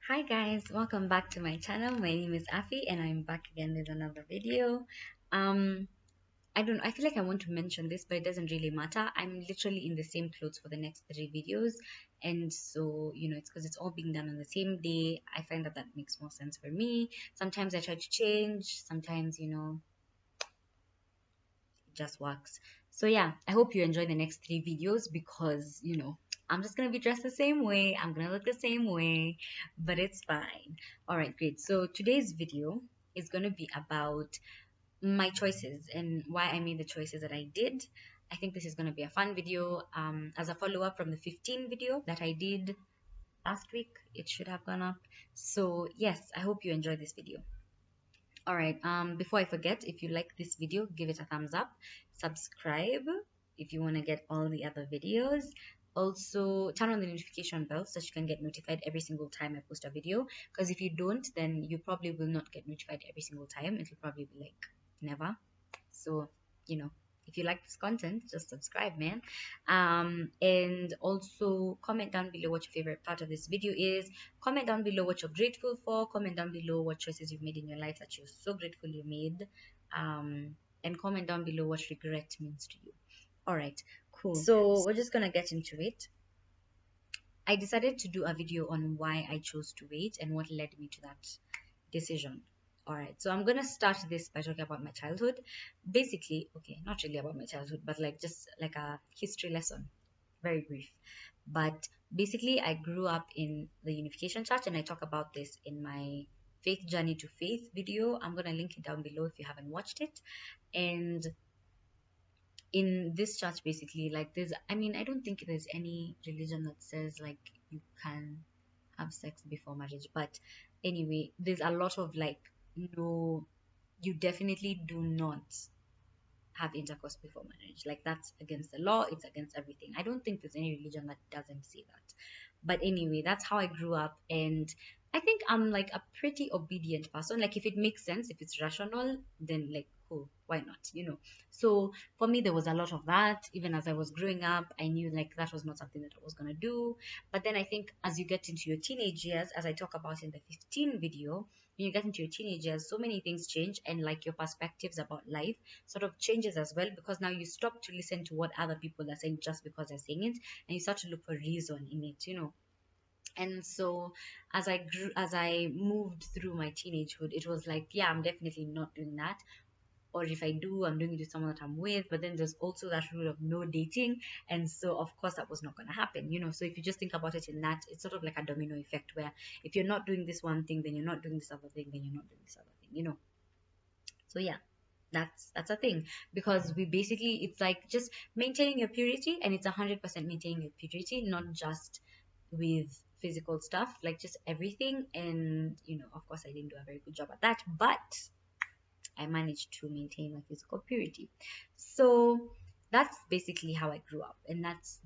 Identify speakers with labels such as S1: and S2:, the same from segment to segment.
S1: Hi guys, welcome back to my channel. My name is Afi and I'm back again with another video. Um I feel like I want to mention this, but it doesn't really matter. I'm literally in the same clothes for the next three videos, and so it's because it's all being done on the same day. I find that makes more sense for me. Sometimes I try to change, sometimes it just works. So yeah, I hope you enjoy the next three videos because I'm just gonna be dressed the same way, I'm gonna look the same way, but it's fine. All right, great. So today's video is gonna be about my choices and why I made the choices that I did. I think this is gonna be a fun video, as a follow-up from the 15 video that I did last week. It should have gone up. So yes, I hope you enjoy this video. All right, before I forget, if you like this video, give it a thumbs up, subscribe if you want to get all the other videos. Also, turn on the notification bell so that you can get notified every single time I post a video. Because if you don't, then you probably will not get notified every single time. It'll probably be like never. So, you know, if you like this content, just subscribe, man. And also comment down below what your favorite part of this video is. Comment down below what you're grateful for. Comment down below what choices you've made in your life that you're so grateful you made. And comment down below what regret means to you. All right, cool. So we're just gonna get into it. I decided to do a video on why I chose to wait and what led me to that decision. All right, so I'm gonna start this by talking about my childhood. Basically, okay, not really about my childhood, but like just like a history lesson, very brief. But basically, I grew up in the Unification Church, and I talk about this in my Faith Journey to Faith video. I'm gonna link it down below if you haven't watched it. And in this church, basically, like I don't think there's any religion that says like you can have sex before marriage, but anyway, there's a lot of like, no, you definitely do not have intercourse before marriage. Like that's against the law, it's against everything. I don't think there's any religion that doesn't say that. But anyway, that's how I grew up, and I think I'm like a pretty obedient person. Like if it makes sense, if it's rational, then like cool, why not? So for me there was a lot of that. Even as I was growing up, I knew like that was not something that I was going to do. But then I think as you get into your teenage years, as I talk about in the 15 video, when you get into your teenage years, so many things change, and like your perspectives about life sort of changes as well, because now you stop to listen to what other people are saying just because they're saying it, and you start to look for reason in it. And so as I moved through my teenagehood, it was like, yeah, I'm definitely not doing that. Or if I do, I'm doing it with someone that I'm with. But then there's also that rule of no dating, and so of course that was not going to happen. So if you just think about it in that, it's sort of like a domino effect, where if you're not doing this one thing, then you're not doing this other thing, then you're not doing this other thing. So yeah, that's a thing, because we basically, it's like just maintaining your purity, and it's 100% maintaining your purity, not just with physical stuff, like just everything. And of course I didn't do a very good job at that, but I managed to maintain my physical purity. So that's basically how I grew up, and that's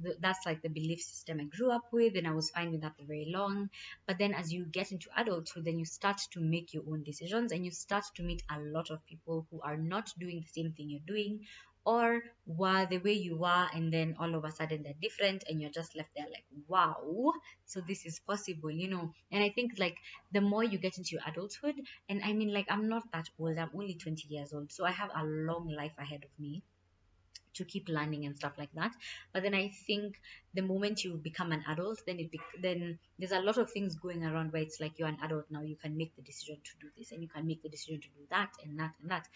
S1: like the belief system I grew up with, and I was fine with that for very long. But then as you get into adulthood, then you start to make your own decisions, and you start to meet a lot of people who are not doing the same thing you're doing, or were the way you were, and then all of a sudden they're different, and you're just left there like, wow, so this is possible. And I think like the more you get into your adulthood, and I mean, like, I'm not that old, I'm only 20 years old, so I have a long life ahead of me to keep learning and stuff like that. But then I think the moment you become an adult, then then there's a lot of things going around where it's like, you're an adult now, you can make the decision to do this, and you can make the decision to do that and that and that.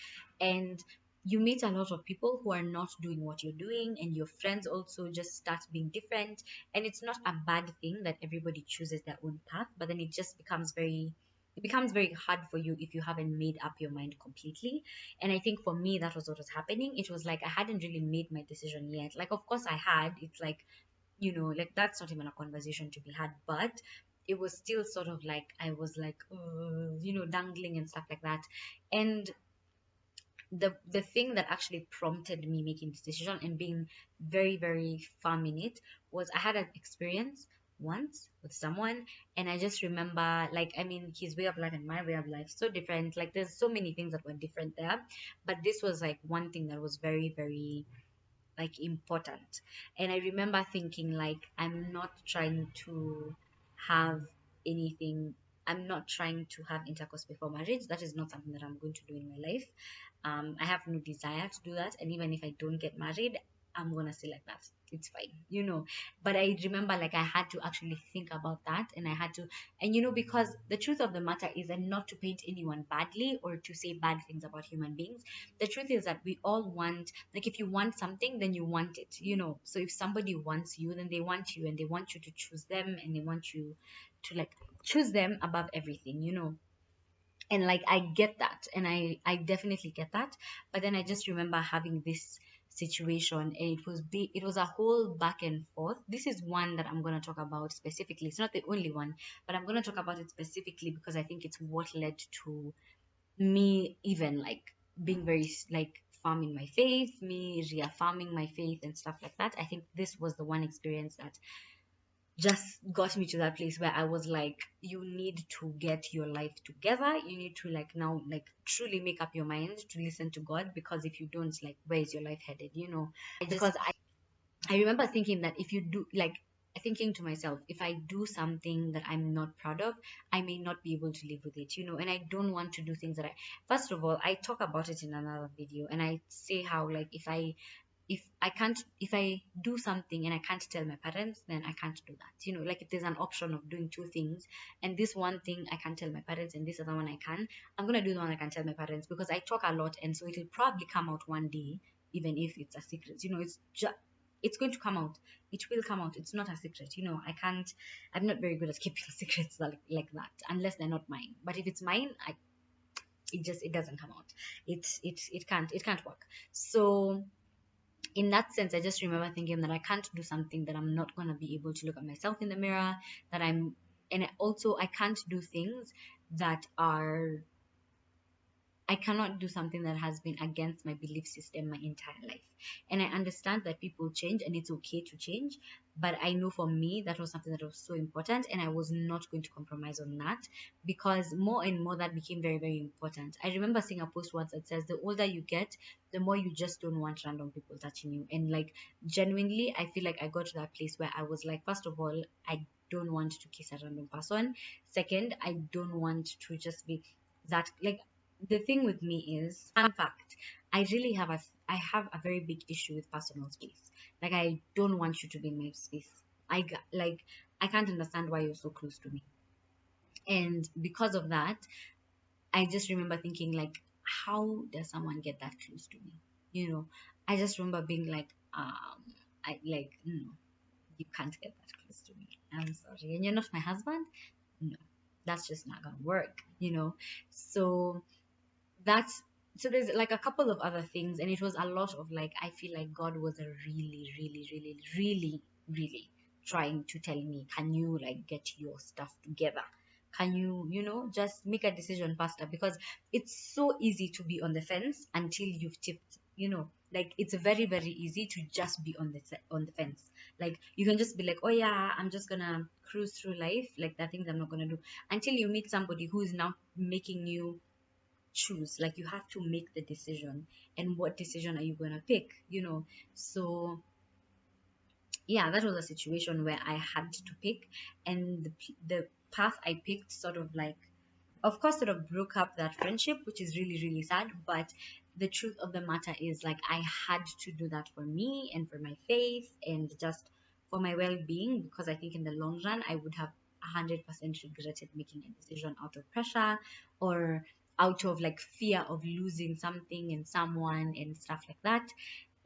S1: And you meet a lot of people who are not doing what you're doing, and your friends also just start being different. And it's not a bad thing that everybody chooses their own path, but then it becomes very hard for you if you haven't made up your mind completely. And I think for me, that was what was happening. It was like I hadn't really made my decision yet. Like, of course, I had. It's like, like that's not even a conversation to be had, but it was still sort of like I was like, dangling and stuff like that. And the thing that actually prompted me making this decision and being very, very firm in it was I had an experience once with someone, and I just remember, like, I mean, his way of life and my way of life so different. Like, there's so many things that were different there, but this was like one thing that was very, very like important. And I remember thinking like, I'm not trying to have anything I'm not trying to have intercourse before marriage. That is not something that I'm going to do in my life. I have no desire to do that, and even if I don't get married, I'm gonna stay like that. It's fine, But I remember, like, I had to actually think about that, and I had to, and because the truth of the matter is, and not to paint anyone badly or to say bad things about human beings, the truth is that we all want, like, if you want something, then you want it, So if somebody wants you, then they want you, and they want you to choose them, and they want you to, like, choose them above everything. And, like, I get that, and I definitely get that. But then I just remember having this situation, and it was a whole back and forth. This is one that I'm going to talk about specifically. It's not the only one, but I'm going to talk about it specifically because I think it's what led to me even, like, being very, like, firm in my faith, me reaffirming my faith and stuff like that. I think this was the one experience that just got me to that place where I was like, you need to get your life together. You need to, like, now, like, truly make up your mind to listen to God, because if you don't, like, where is your life headed? Because I remember thinking that if you do, like, thinking to myself, if I do something that I'm not proud of, I may not be able to live with it. And I don't want to do things that first of all, I talk about it in another video, and I say how, like, if I do something and I can't tell my parents, then I can't do that. Like, if there's an option of doing two things, and this one thing I can't tell my parents and this other one I can, I'm gonna do the one I can tell my parents, because I talk a lot, and so it'll probably come out one day, even if it's a secret. It's going to come out. It will come out. It's not a secret. I'm not very good at keeping secrets like that, unless they're not mine. But if it's mine, it doesn't come out. It can't work. So in that sense, I just remember thinking that I can't do something that I'm not going to be able to look at myself in the mirror, and also I can't do things that are, I cannot do something that has been against my belief system my entire life. And I understand that people change and it's okay to change. But I know for me, that was something that was so important. And I was not going to compromise on that, because more and more that became very, very important. I remember seeing a post once that says, the older you get, the more you just don't want random people touching you. And, like, genuinely, I feel like I got to that place where I was like, first of all, I don't want to kiss a random person. Second, I don't want to just be that, like, the thing with me is, fun fact, I have a very big issue with personal space. Like, I don't want you to be in my space. Like, I can't understand why you're so close to me. And because of that, I just remember thinking, like, how does someone get that close to me? I just remember being like, I like, no, you can't get that close to me. I'm sorry. And you're not my husband? No, that's just not gonna work. So that's so there's, like, a couple of other things, and it was a lot of, like, I feel like God was a really, really, really, really, really trying to tell me, can you, like, get your stuff together? Can you, just make a decision faster? Because it's so easy to be on the fence until you've tipped. Like, it's very, very easy to just be on the fence. Like, you can just be like, oh yeah, I'm just gonna cruise through life, like, there are things I'm not gonna do, until you meet somebody who is now making you choose. Like, you have to make the decision, and what decision are you going to pick? So yeah, that was a situation where I had to pick, and the path I picked sort of, like, of course, sort of broke up that friendship, which is really, really sad. But the truth of the matter is, like, I had to do that for me and for my faith and just for my well-being, because I think in the long run I would have 100% regretted making a decision out of pressure, or out of, like, fear of losing something and someone and stuff like that.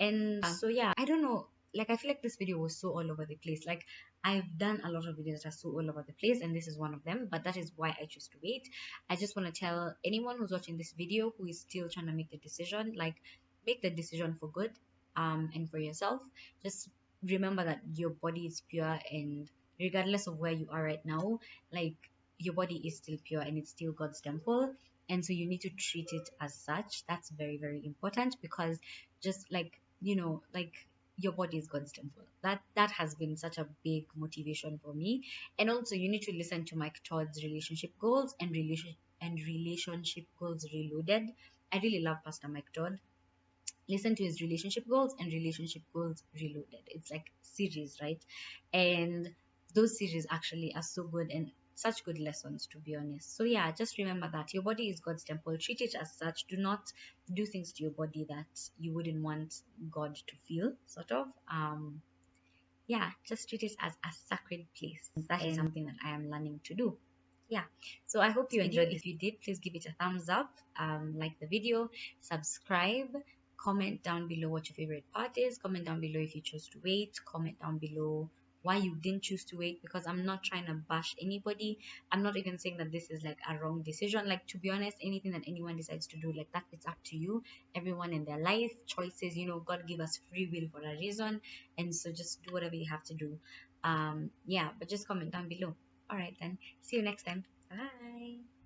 S1: And so yeah, I don't know. Like, I feel like this video was so all over the place. Like, I've done a lot of videos that are so all over the place, and this is one of them. But that is why I choose to wait. I just want to tell anyone who's watching this video who is still trying to make the decision, like, make the decision for good, and for yourself. Just remember that your body is pure, and regardless of where you are right now, like, your body is still pure and it's still God's temple. And so you need to treat it as such. That's very, very important, because just like, like, your body is God's temple. That has been such a big motivation for me. And also, you need to listen to Mike Todd's relationship goals and relationship goals reloaded. I really love Pastor Mike Todd. Listen to his relationship goals and relationship goals reloaded. It's like series, right? And those series actually are so good, and such good lessons, to be honest. So yeah, just remember that your body is God's temple. Treat it as such. Do not do things to your body that you wouldn't want God to feel, sort of. Yeah, just treat it as a sacred place. That is something that I am learning to do. Yeah, so I hope you enjoyed. If you did, please give it a thumbs up, like the video, subscribe, comment down below what your favorite part is, comment down below if you chose to wait, comment down below why you didn't choose to wait, because I'm not trying to bash anybody. I'm not even saying that this is like a wrong decision. Like, to be honest, anything that anyone decides to do, like that, it's up to you. Everyone in their life choices, God give us free will for a reason, and so just do whatever you have to do. Yeah, but just comment down below. All right, then, see you next time. Bye.